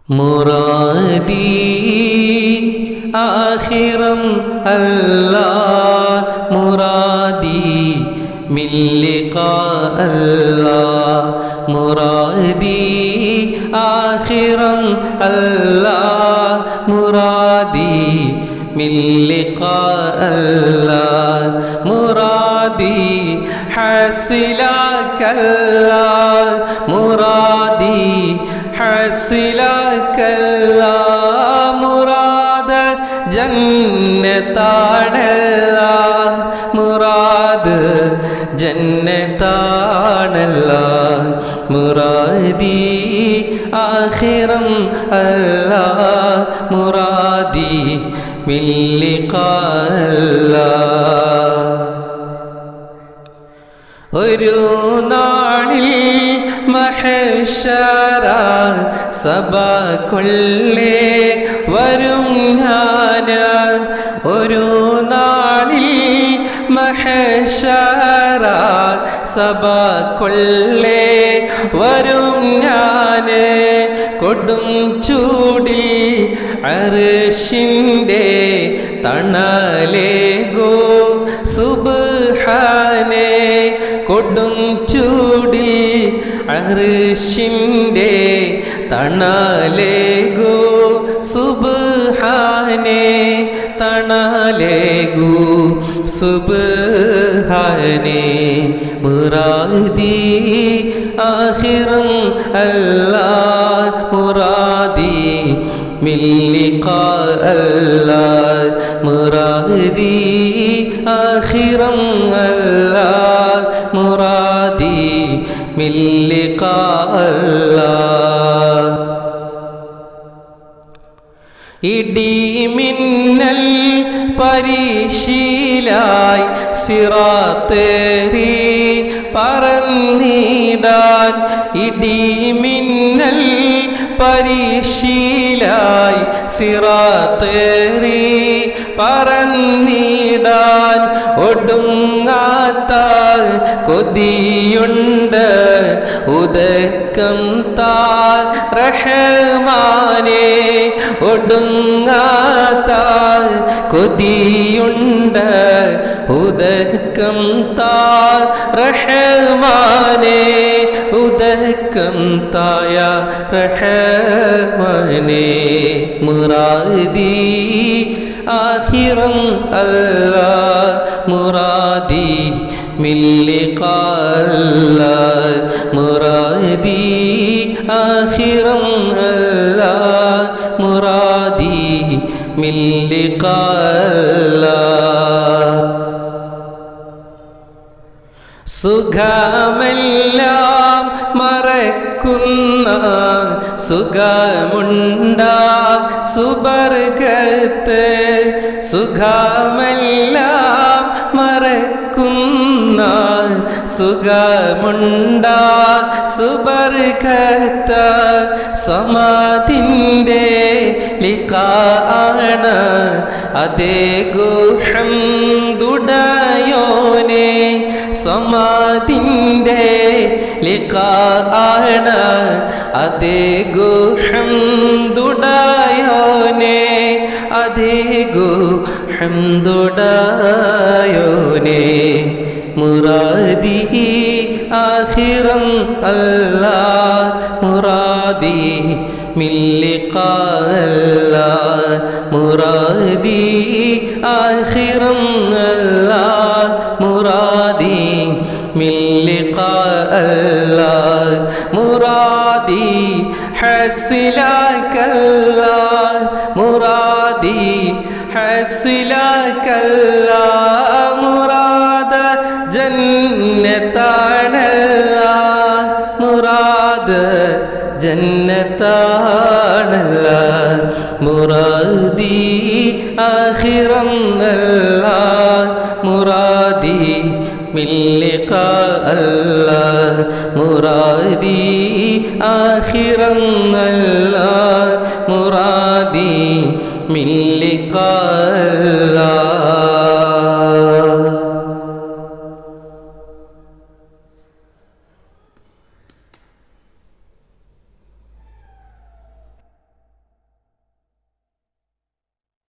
മുറാദി ആഖിറം അല്ലാഹ് മുറാദി മിൻ ലിഖാ അല്ലാഹ് മുറാദി ആഖിറം അല്ലാഹ് മുറാദി മിൻ ലിഖാ അല്ലാഹ് മുറാദി ഹസിലകല്ലാഹ് മുറാദി ഹസിലകല്ലാഹ് മുറാദ് ജന്നത്താണല്ലാഹ് മുറാദ് ജന്നത്താണല്ലാഹ് മുറാദി ആഖിറം അല്ലാഹ് മുറാദി മിൻ ലിഖാ അല്ലാഹ് ഒരു നാളിൽ മഹ്ശറ സഭയ്ക്കുള്ളേ വരും ഞാൻ ഒരു നാളിൽ മഹ്ശറ സഭയ്ക്കുള്ളേ വരും ഞാൻ കൊടും ചൂടിൽ അർശിൻ്റെ തണലേകോ സുബ്ഹാനേ കൊടും ചൂടിൽ അർശിൻ്റെ തണലേകോ സുബ്ഹാനേ തണലേകൂ സുബ്ഹാനേ മുറാദി ആഖിറം അല്ലാഹ് മുറാദി മിൻ ലിഖാ അല്ലാഹ് മുറാദി ആഖിറം അല്ലാഹ് മുറാദി മിൻ ലിഖാ അല്ലാഹ് ഇടിമിന്നൽ പരിശീലായി സിറാത്തേറി പറന്നിടാൻ ഇടിമിന്നൽ പരിശീലായി സിറാത്തേറി പറന്നിടാൻ ഒടുങ്ങാത്ത കൊതിയുണ്ട് ഉദക്കം താ റഹ്മാനേ ഒടുങ്ങാത്ത കൊതിയുണ്ട് ഉദക്കം താ റഹ്മാനേ ഉദക്കം തായ റഹ്മാനേ മുറാദി ആഖിറം അല്ലാഹ് മുറാദി മിൻ ലിഖാ അല്ലാഹ് മുറാദി ആഖിറം അല്ലാഹ് മുറാദി മിൻ ലിഖാ അല്ലാഹ് സുഖമെല്ലാം മറക്കുന്ന സുഖമുണ്ടാ സുബർഗത്ത് സുഖമെല്ലാം മറക്കുന്ന സുഖമുണ്ടാ സുബർഗത്ത് സമാധിൻ്റെ ലിഖാ ആണ് അതേ ഹംദുടയോനെ സമാധിൻ്റെ ലിഖാ ആണ് അതേ ഹംദുടയോനെ അതേ ഹംദുടയോനെ മുറാദി ആഖിറം അല്ലാഹ് മുറാദി മിൻ ലിഖാ അല്ലാഹ് മുറാദി ആഖിറം അല്ലാഹ് മുറാദി മിൻ ലിഖാ അല്ലാഹ് മുറാദി ഹസിലകല്ലാഹ് മുറാദി ഹസിലകല്ലാഹ് മുറാദ് ജന്നത്താണല്ലാഹ് മുറാദ് ജന്നത്താണല്ലാഹ് മുറാദി ആഖിറം അല്ലാഹ് മുറാദി മിൻ ലിഖാ അല്ലാഹ് മുറാദി ആഖിറം അല്ലാഹ് മുറാദി മിൻ ലിഖാ അല്ലാഹ്